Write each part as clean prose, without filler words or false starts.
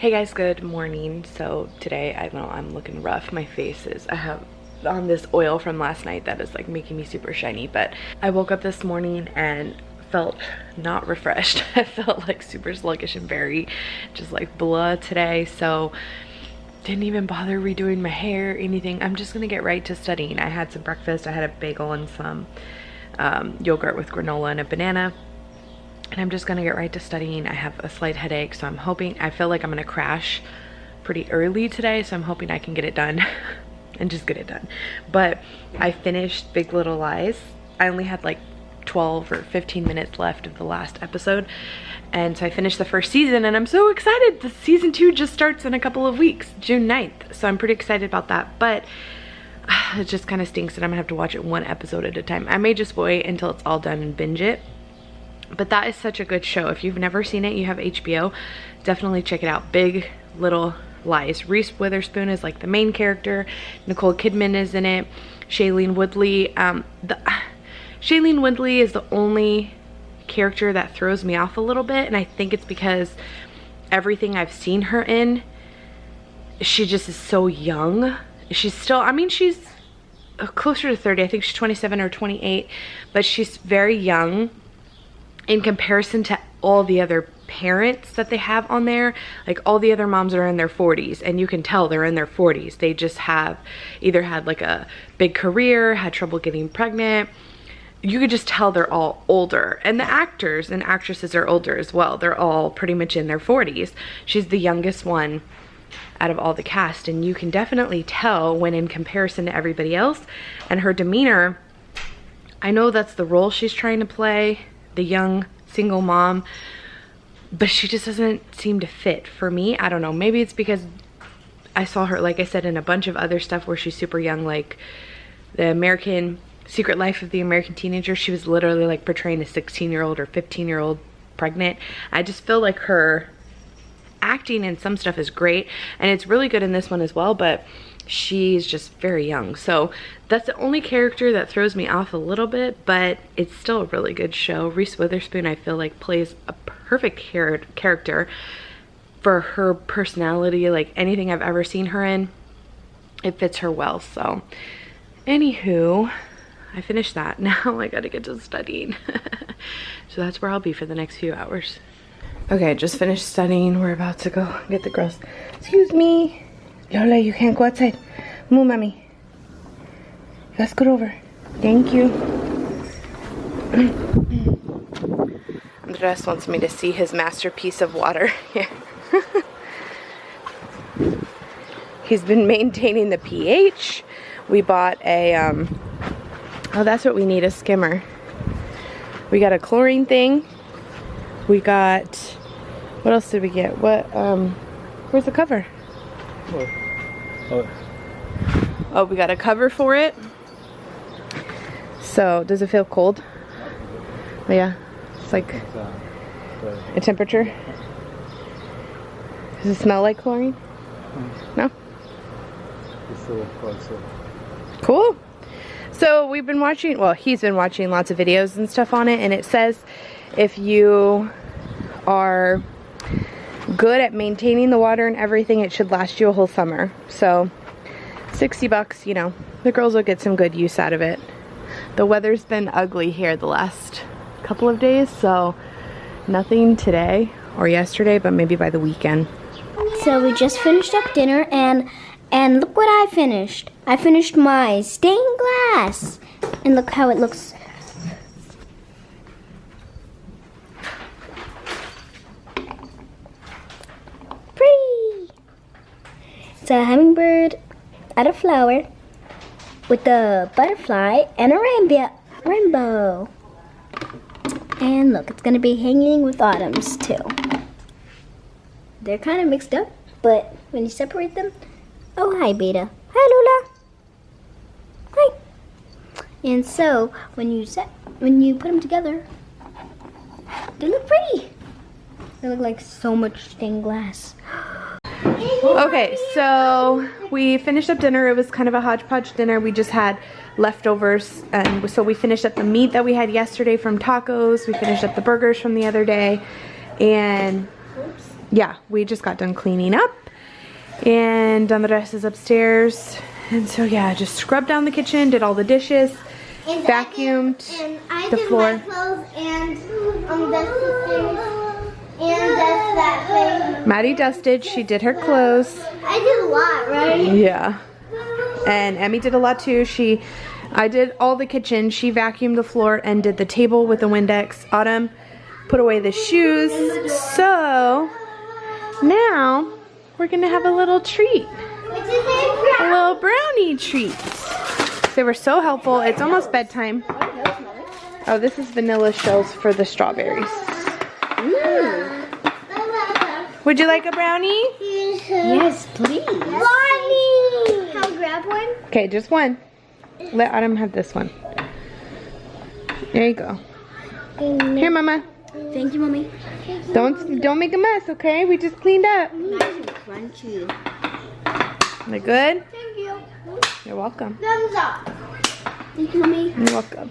Hey guys, good morning. So today, I know I'm looking rough. My face is, I have on this oil from last night that is like making me super shiny, but I woke up this morning and felt not refreshed. I felt like super sluggish and very just like blah today. So didn't even bother redoing my hair or anything. I'm just gonna get right to studying. I had some breakfast. I had a bagel and some yogurt with granola and a banana. And I'm just gonna get right to studying. I have a slight headache, so I'm hoping, I feel like I'm gonna crash pretty early today, so I'm hoping I can get it done and just get it done. But I finished Big Little Lies. I only had like 12 or 15 minutes left of the last episode. And so I finished the first season and I'm so excited. The season 2 just starts in a couple of weeks, June 9th. So I'm pretty excited about that. But it just kind of stinks that I'm gonna have to watch it one episode at a time. I may just wait until it's all done and binge it. But that is such a good show. If you've never seen it, you have HBO, definitely check it out. Big Little Lies. Reese Witherspoon is like the main character. Nicole Kidman is in it. Shailene Woodley. Shailene Woodley is the only character that throws me off a little bit, and I think it's because everything I've seen her in, she just is so young. She's still, I mean, she's closer to 30. I think she's 27 or 28, but she's very young in comparison to all the other parents that they have on there. Like all the other moms are in their 40s, and you can tell they're in their 40s. They just have either had like a big career, had trouble getting pregnant. You could just tell they're all older, and the actors and actresses are older as well. They're all pretty much in their 40s. She's the youngest one out of all the cast, and you can definitely tell when in comparison to everybody else. And her demeanor, I know that's the role she's trying to play, the young single mom, but she just doesn't seem to fit for me. I don't know, maybe it's because I saw her, like I said, in a bunch of other stuff where she's super young, like the American Secret Life of the American Teenager. She was literally like portraying a 16-year-old or 15-year-old pregnant. I just feel like her acting in some stuff is great, and it's really good in this one as well, but she's just very young. So that's the only character that throws me off a little bit, but it's still a really good show. Reese Witherspoon, I feel like, plays a perfect character for her personality. Like anything I've ever seen her in, it fits her well. So anywho, I finished that. Now I gotta get to studying. So that's where I'll be for the next few hours. Okay, just finished studying. We're about to go get the girls. Excuse me. Lola, you can't go outside. Move, mommy. Let's go over. Thank you. Andres wants me to see his masterpiece of water. Yeah. He's been maintaining the pH. We bought a, oh, that's what we need, a skimmer. We got a chlorine thing. We got, what else did we get? What, where's the cover? Oh, we got a cover for it. So, does it feel cold? Oh, yeah, it's like a temperature. Does it smell like chlorine? No? Cool. So we've been watching, well, he's been watching lots of videos and stuff on it, and it says if you are good at maintaining the water and everything, it should last you a whole summer. So 60 bucks, you know, the girls will get some good use out of it. The weather's been ugly here the last couple of days, so nothing today or yesterday, but maybe by the weekend. So we just finished up dinner, and look what I finished. I finished my stained glass, and look how it looks. Pretty. It's a hummingbird at a flower with a butterfly and a rainbow. And look, it's gonna be hanging with autumns too. They're kind of mixed up, but when you separate them, oh hi Beta, hi Lola, hi. And so when you put them together, they look pretty. They look like so much stained glass. Okay, so we finished up dinner. It was kind of a hodgepodge dinner. We just had leftovers, and so we finished up the meat that we had yesterday from tacos. We finished up the burgers from the other day, and yeah, we just got done cleaning up, and Andres is upstairs. And so yeah, just scrubbed down the kitchen, did all the dishes, and vacuumed the floor. My clothes and dusted things and dust that thing. Maddie dusted. She did her clothes. I did a lot, right? Yeah. And Emmy did a lot too. I did all the kitchen. She vacuumed the floor and did the table with the Windex. Autumn put away the shoes. So now we're gonna have a little treat. A little brownie treat. They were so helpful. It's almost bedtime. Oh, this is vanilla shells for the strawberries. Would you like a brownie? Yes, please. Brownie! Can I grab one? Okay, just one. Let Autumn have this one. There you go. Here, Mama. Thank you, Mommy. Don't make a mess, okay? We just cleaned up. Nice and crunchy. They good? Thank you. You're welcome. Thumbs up. Thank you, Mommy. You're welcome.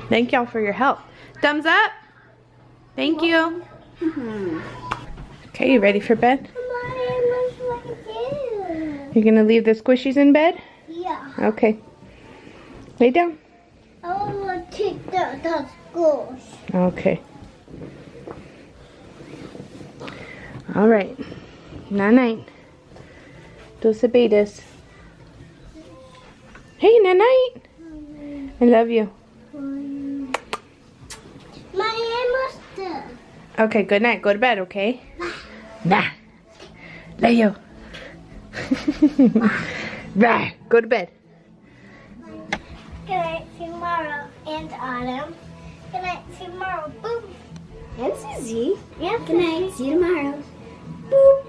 Thank y'all for your help. Thumbs up. Thank you. Okay, you ready for bed? You're gonna leave the squishies in bed? Yeah. Okay. Lay down. I want to take the schools. Okay. All right. Night night. Dos betas. Hey, night night. I love you. My master. Okay, good night. Go to bed, okay? Nah. Love you. Nah. Go to bed. Good night, see you tomorrow. And Autumn. Good night, see you tomorrow. Boom. And Susie. Yeah. Good night, see you tomorrow. Boom.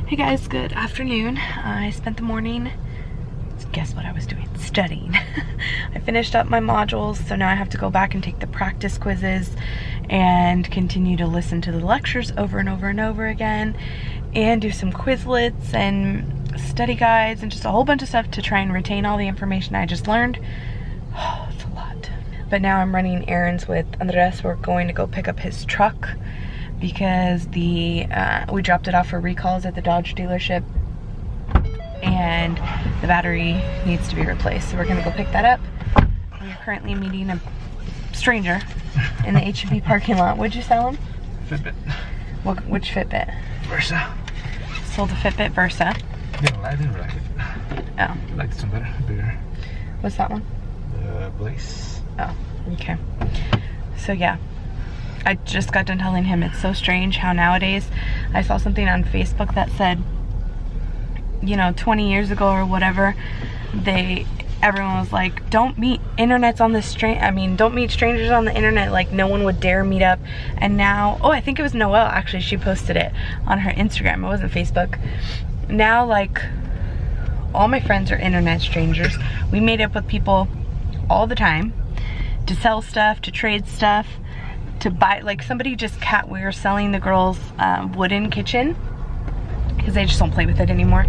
Hey guys, good afternoon. I spent the morning, guess what I was doing? Studying. I finished up my modules, so now I have to go back and take the practice quizzes and continue to listen to the lectures over and over and over again, and do some Quizlets and study guides and just a whole bunch of stuff to try and retain all the information I just learned. Oh, it's a lot. But now I'm running errands with Andres. We're going to go pick up his truck because we dropped it off for recalls at the Dodge dealership and the battery needs to be replaced. So we're gonna go pick that up. We're currently meeting a stranger in the H-E-B parking lot. What'd you sell him? Fitbit. Which Fitbit? Versa. Sold a Fitbit Versa. Didn't like it. Oh. I liked some better, bigger. What's that one? Blaze. Oh, okay. So yeah, I just got done telling him it's so strange how nowadays, I saw something on Facebook that said, you know, 20 years ago or whatever, everyone was like, don't meet don't meet strangers on the internet, like no one would dare meet up. And now, oh, I think it was Noelle actually, she posted it on her Instagram, it wasn't Facebook. Now, like, all my friends are internet strangers. We meet up with people all the time to sell stuff, to trade stuff, to buy, like somebody we were selling the girls' wooden kitchen because they just don't play with it anymore,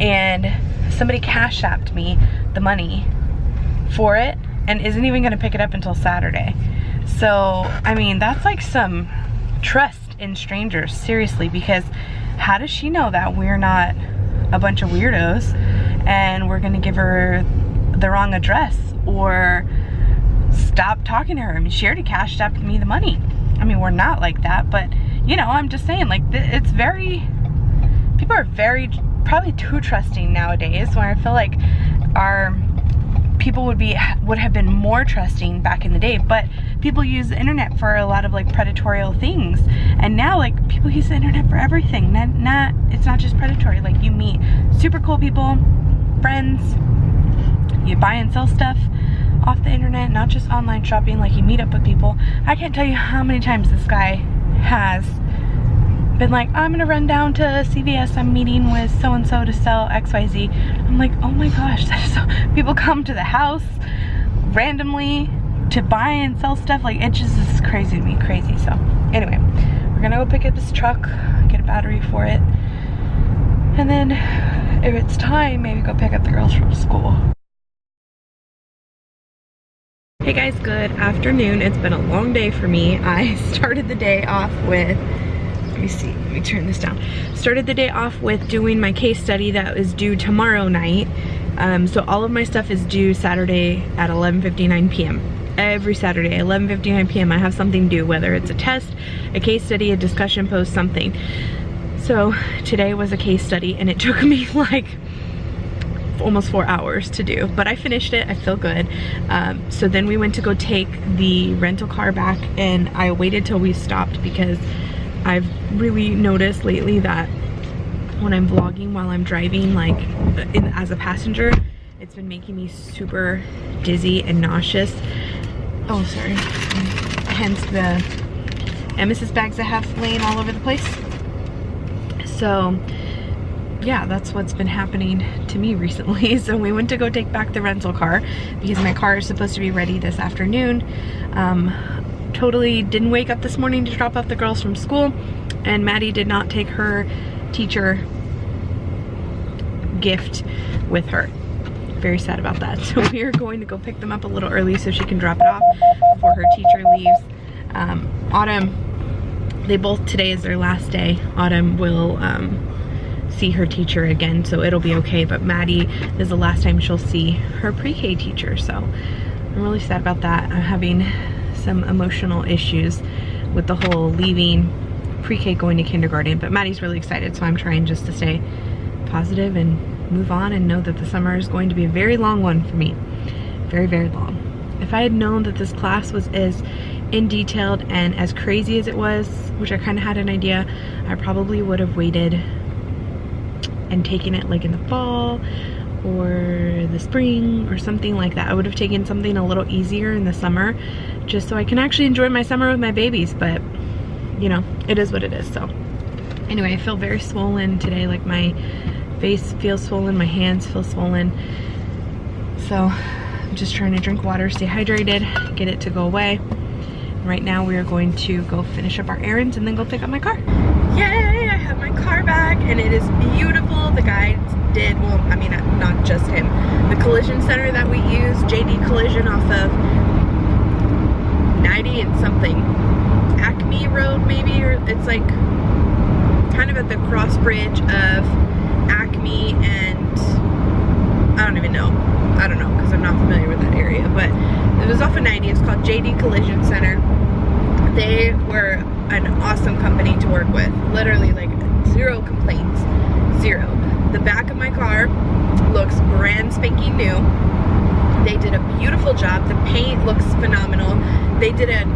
and somebody cash apped me the money for it and isn't even gonna pick it up until Saturday. So I mean, that's like some trust in strangers, seriously, because how does she know that we're not a bunch of weirdos and we're gonna give her the wrong address or stop talking to her? I mean, she already cashed apped me the money. I mean, we're not like that, but you know, I'm just saying, like, it's people are probably too trusting nowadays, where I feel like our people would have been more trusting back in the day. But people use the internet for a lot of like predatory things, and now like people use the internet for everything. It's not just predatory. Like, you meet super cool people, friends, you buy and sell stuff off the internet, not just online shopping. Like, you meet up with people. I can't tell you how many times this guy has been like, I'm gonna run down to CVS, I'm meeting with so-and-so to sell XYZ. I'm like, oh my gosh, people come to the house randomly to buy and sell stuff. Like, it just is crazy to me, crazy. So anyway, we're gonna go pick up this truck, get a battery for it, and then if it's time, maybe go pick up the girls from school. Hey guys, good afternoon. It's been a long day for me. I started the day off with, let me turn this down. Started the day off with doing my case study that is due tomorrow night. So all of my stuff is due Saturday at 11:59 p.m. Every Saturday, 11:59 p.m. I have something due, whether it's a test, a case study, a discussion post, something. So today was a case study and it took me like almost 4 hours to do, but I finished it. I feel good. So then we went to go take the rental car back, and I waited till we stopped because I've really noticed lately that when I'm vlogging while I'm driving, like as a passenger, it's been making me super dizzy and nauseous. Oh, sorry. Hence the emesis bags I have laying all over the place. So yeah, that's what's been happening to me recently. So we went to go take back the rental car because my car is supposed to be ready this afternoon. Totally didn't wake up this morning to drop off the girls from school, and Maddie did not take her teacher gift with her. Very sad about that. So we are going to go pick them up a little early so she can drop it off before her teacher leaves. Autumn, they both, today is their last day. Autumn will see her teacher again, so it'll be okay, but Maddie is the last time she'll see her pre-K teacher, so I'm really sad about that. I'm having some emotional issues with the whole leaving pre-K going to kindergarten, but Maddie's really excited, so I'm trying just to stay positive and move on and know that the summer is going to be a very long one for me. Very, very long. If I had known that this class was as in detailed and as crazy as it was, which I kind of had an idea, I probably would have waited and taken it like in the fall or the spring or something like that. I would have taken something a little easier in the summer just so I can actually enjoy my summer with my babies, but you know, it is what it is. So anyway, I feel very swollen today, like my face feels swollen, my hands feel swollen. So I'm just trying to drink water, stay hydrated, get it to go away. Right now we are going to go finish up our errands and then go pick up my car. Yay, I have my car back and it is beautiful. The guy did, well, I mean, not just him. The collision center that we use, JD Collision off of 90 and something. Acme Road maybe, or it's like kind of at the cross bridge of Acme and I don't even know. I don't know because I'm not familiar with that area, but it was off of 90. It's called JD Collision Center. They were an awesome company to work with. Literally like zero complaints, zero. The back of my car looks brand spanking new. They did a beautiful job. The paint looks phenomenal. They did an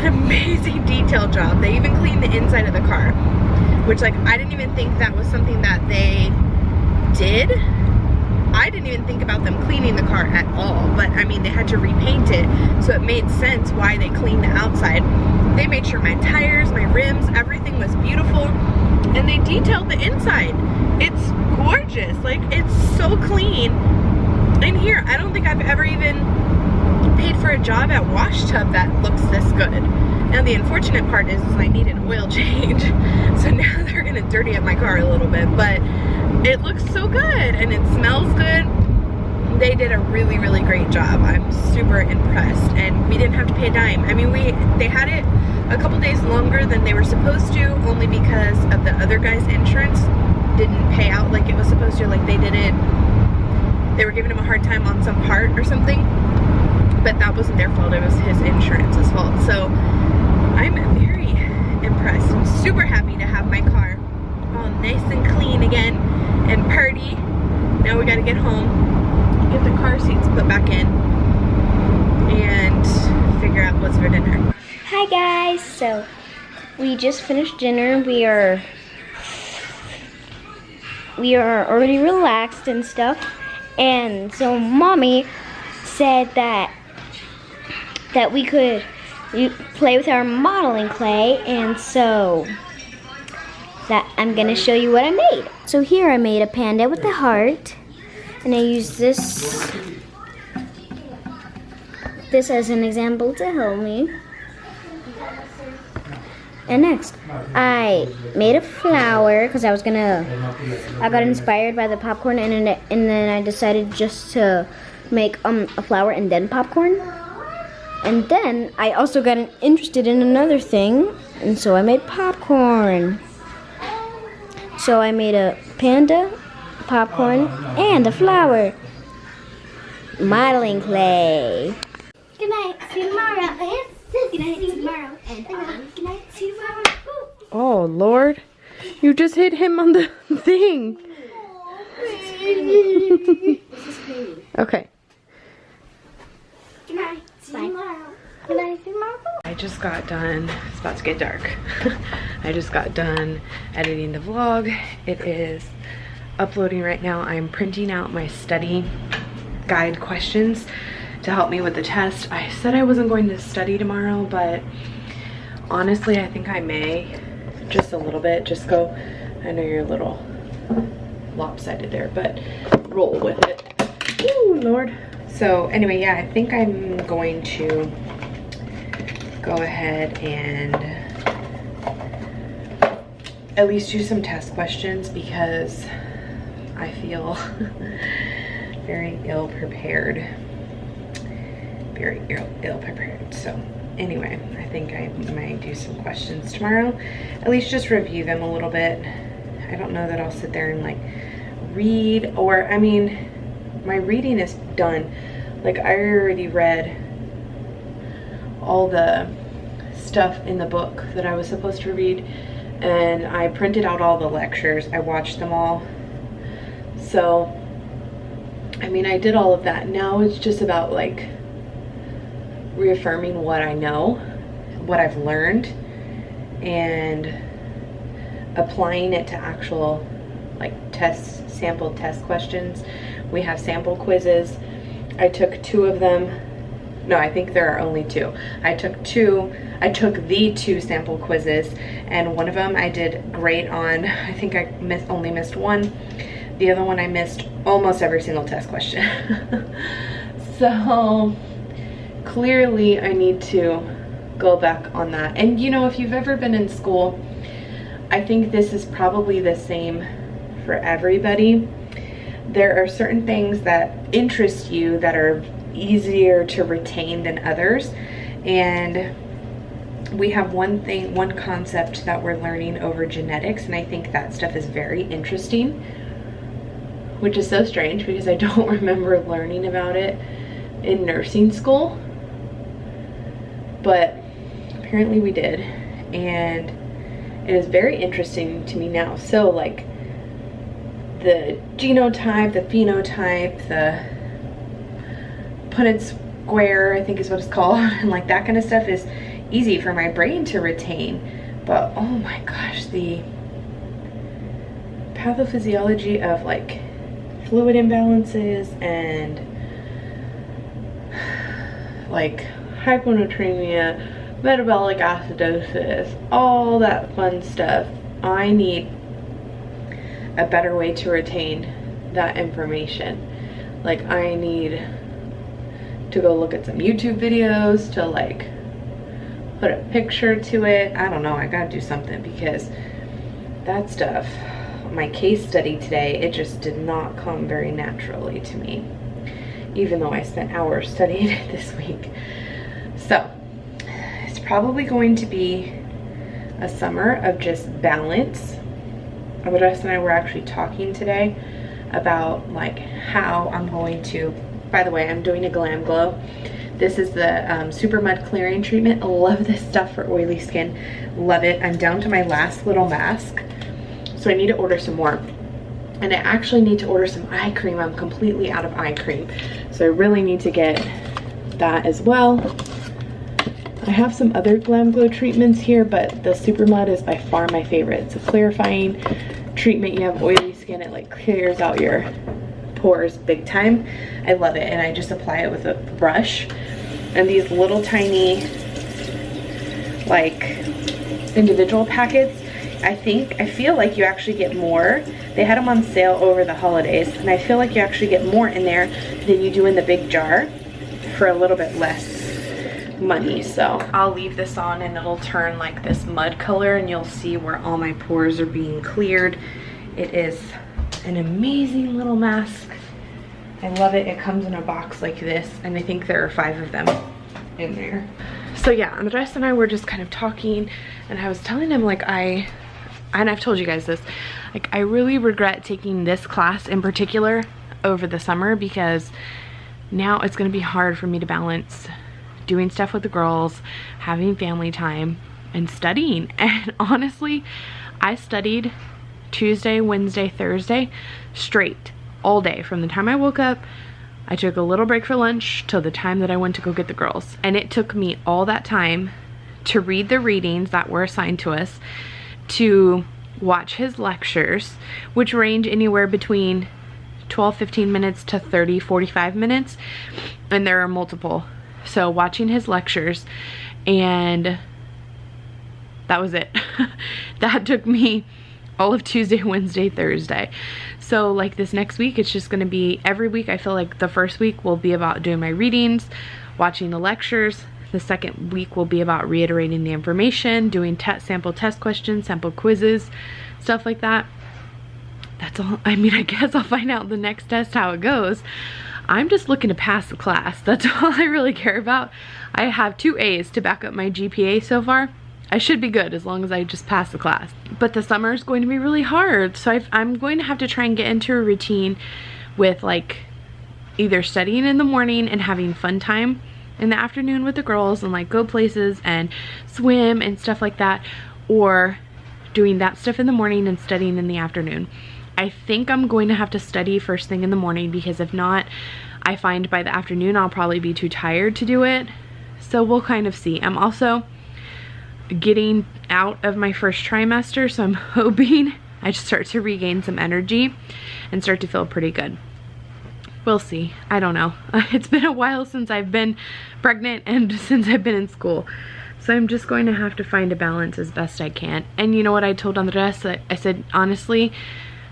amazing detail job. They even cleaned the inside of the car, which like I didn't even think that was something that they did. I didn't even think about them cleaning the car at all, but I mean, they had to repaint it, so it made sense why they cleaned the outside. They made sure my tires, my rims, everything was beautiful, and they detailed the inside. It's gorgeous, like it's so clean. And here, I don't think I've ever even paid for a job at Wash Tub that looks this good. Now the unfortunate part is I need an oil change, so now they're gonna dirty up my car a little bit, but it looks so good and it smells good. They did a really, really great job. I'm super impressed, and we didn't have to pay a dime. I mean, they had it a couple days longer than they were supposed to, only because of the other guy's insurance didn't pay out like it was supposed to. Like they were giving him a hard time on some part or something, but that wasn't their fault. It was his insurance's fault. So I'm very impressed. I'm super happy to have my car all nice and clean again and purty. Now we gotta get home, get the car seats put back in, and figure out what's for dinner. Hi guys, so we just finished dinner. We are already relaxed and stuff, and so mommy said that we could play with our modeling clay, and so that I'm gonna show you what I made. So here I made a panda with a heart, and I used this as an example to help me. And next, I made a flower because I got inspired by the popcorn, and then I decided just to make a flower and then popcorn. And then I also got interested in another thing, and so I made popcorn. So I made a panda, popcorn, and a flower. Modeling clay. Good night, see you tomorrow. Good night, see you tomorrow. And good night, see you tomorrow. Oh, Lord. You just hit him on the thing. Okay. Good night, see you tomorrow. Good night, see you tomorrow. I just got done, it's about to get dark. I just got done editing the vlog. It is uploading right now. I'm printing out my study guide questions to help me with the test. I said I wasn't going to study tomorrow, but honestly, I think I may, just a little bit. Just go, I know you're a little lopsided there, but roll with it. Ooh, Lord. So anyway, yeah, I think I'm going to go ahead and at least do some test questions because I feel very ill prepared. Very ill prepared. So anyway, I think I might do some questions tomorrow. At least just review them a little bit. I don't know that I'll sit there and like read, or I mean, my reading is done. Like I already read all the stuff in the book that I was supposed to read, and I printed out all the lectures. I watched them all. So I mean, I did all of that. Now it's just about like reaffirming what I know, what I've learned, and applying it to actual like sample test questions. We have sample quizzes. I took 2 of them. No, I think there are only 2. I took the 2 sample quizzes, and one of them I did great on. I think I only missed 1. The other one I missed almost every single test question. So clearly I need to go back on that. And you know, if you've ever been in school, I think this is probably the same for everybody. There are certain things that interest you that are easier to retain than others, and we have one concept that we're learning over genetics, and I think that stuff is very interesting, which is so strange because I don't remember learning about it in nursing school, but apparently we did, and it is very interesting to me now. So like the genotype, the phenotype, the Punnett square, I think is what it's called, and like that kind of stuff is easy for my brain to retain. But oh my gosh, the pathophysiology of like fluid imbalances and like hyponatremia, metabolic acidosis, all that fun stuff. I need a better way to retain that information. Like I need to go look at some YouTube videos to like put a picture to it. I don't know, I gotta do something because that stuff, my case study today, it just did not come very naturally to me, even though I spent hours studying it this week. So it's probably going to be a summer of just balance. Andres and I were actually talking today about like how I'm going to, by the way, I'm doing a Glam Glow. This is the Super Mud Clearing Treatment. I love this stuff for oily skin. Love it. I'm down to my last little mask, so I need to order some more. And I actually need to order some eye cream. I'm completely out of eye cream, so I really need to get that as well. I have some other Glam Glow treatments here, but the Super Mud is by far my favorite. It's a clarifying treatment. You have oily skin, it like clears out your pores big time. I love it, and I just apply it with a brush. And these little tiny like individual packets, I feel like you actually get more. They had them on sale over the holidays, and I feel like you actually get more in there than you do in the big jar for a little bit less money. So I'll leave this on and it'll turn like this mud color, and you'll see where all my pores are being cleared. It is an amazing little mask. I love it. It comes in a box like this, and I think there are 5 of them. in there. So yeah, Andres and I were just kind of talking, and I was telling him like and I've told you guys this, like I really regret taking this class in particular over the summer, because now it's going to be hard for me to balance doing stuff with the girls, having family time, and studying. And honestly, I studied Tuesday, Wednesday, Thursday straight all day. From the time I woke up, I took a little break for lunch till the time that I went to go get the girls. And it took me all that time to read the readings that were assigned to us, to watch his lectures, which range anywhere between 12-15 minutes to 30-45 minutes, and there are multiple. So watching his lectures, and that was it. That took me all of Tuesday, Wednesday, Thursday. So like this next week, it's just gonna be every week. I feel like the first week will be about doing my readings, watching the lectures. The second week will be about reiterating the information, doing sample test questions, sample quizzes, stuff like that. That's all. I mean, I guess I'll find out the next test how it goes. I'm just looking to pass the class. That's all I really care about. I have 2 A's to back up my GPA so far. I should be good as long as I just pass the class. But the summer is going to be really hard. So I'm going to have to try and get into a routine with like either studying in the morning and having fun time in the afternoon with the girls, and like go places and swim and stuff like that, or doing that stuff in the morning and studying in the afternoon. I think I'm going to have to study first thing in the morning, because if not, I find by the afternoon I'll probably be too tired to do it. So we'll kind of see. I'm also getting out of my first trimester, so I'm hoping I just start to regain some energy and start to feel pretty good. We'll see. I don't know. It's been a while since I've been pregnant and since I've been in school. So I'm just going to have to find a balance as best I can. And you know what I told Andres? I said, honestly,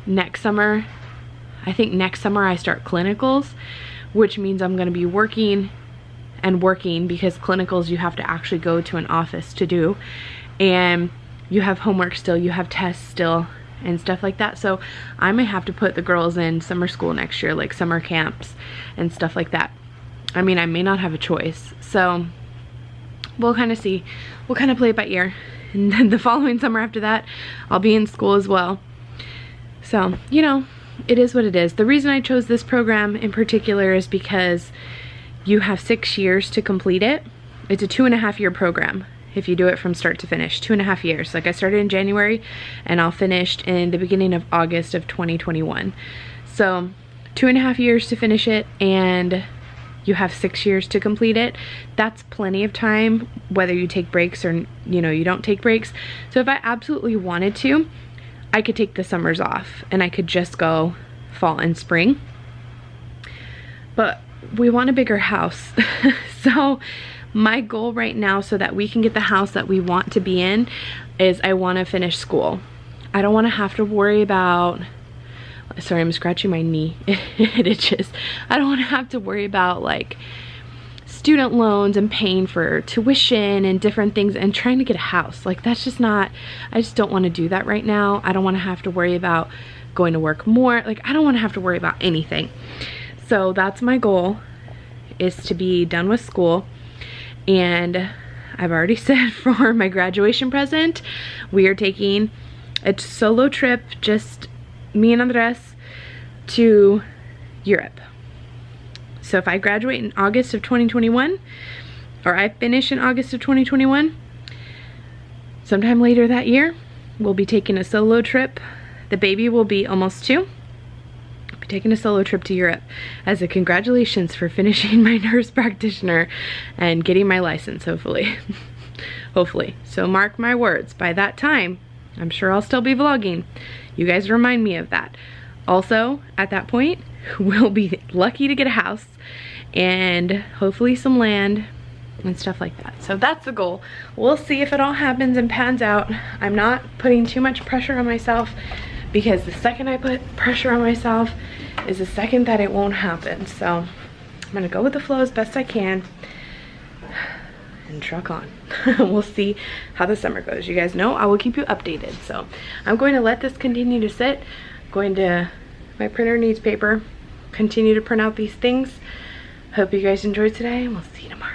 next summer, I think next summer I start clinicals, which means I'm going to be working and working, because clinicals you have to actually go to an office to do, and you have homework still, you have tests still, and stuff like that. So I may have to put the girls in summer school next year, like summer camps and stuff like that. I mean, I may not have a choice. So we'll kind of see. We'll kind of play it by ear. And then the following summer after that, I'll be in school as well. So, you know, it is what it is. The reason I chose this program in particular is because you have 6 years to complete it. It's a 2.5-year program if you do it from start to finish. 2.5 years. Like I started in January and I'll finish in the beginning of August of 2021. So 2.5 years to finish it, and you have 6 years to complete it. That's plenty of time, whether you take breaks or, you know, you don't take breaks. So if I absolutely wanted to, I could take the summers off and I could just go fall and spring. But we want a bigger house. So my goal right now, so that we can get the house that we want to be in, is I want to finish school. I don't want to have to worry about, sorry, I'm scratching my knee. It itches. I don't want to have to worry about like student loans and paying for tuition and different things and trying to get a house. Like that's just not, I just don't want to do that right now. I don't want to have to worry about going to work more. Like I don't want to have to worry about anything. So that's my goal, is to be done with school. And I've already said for my graduation present, we are taking a solo trip, just me and Andres, to Europe. So if I graduate in August of 2021, or I finish in August of 2021, sometime later that year, we'll be taking a solo trip. The baby will be almost 2. I'll be taking a solo trip to Europe as a congratulations for finishing my nurse practitioner and getting my license, hopefully. Hopefully. So mark my words, by that time, I'm sure I'll still be vlogging. You guys remind me of that. Also, at that point, we'll be lucky to get a house and hopefully some land and stuff like that. So that's the goal. We'll see if it all happens and pans out. I'm not putting too much pressure on myself, because the second I put pressure on myself is the second that it won't happen. So I'm gonna go with the flow as best I can and truck on. We'll see how the summer goes. You guys know I will keep you updated. So I'm going to let this continue to sit. My printer needs paper. Continue to print out these things. Hope you guys enjoyed today, and we'll see you tomorrow.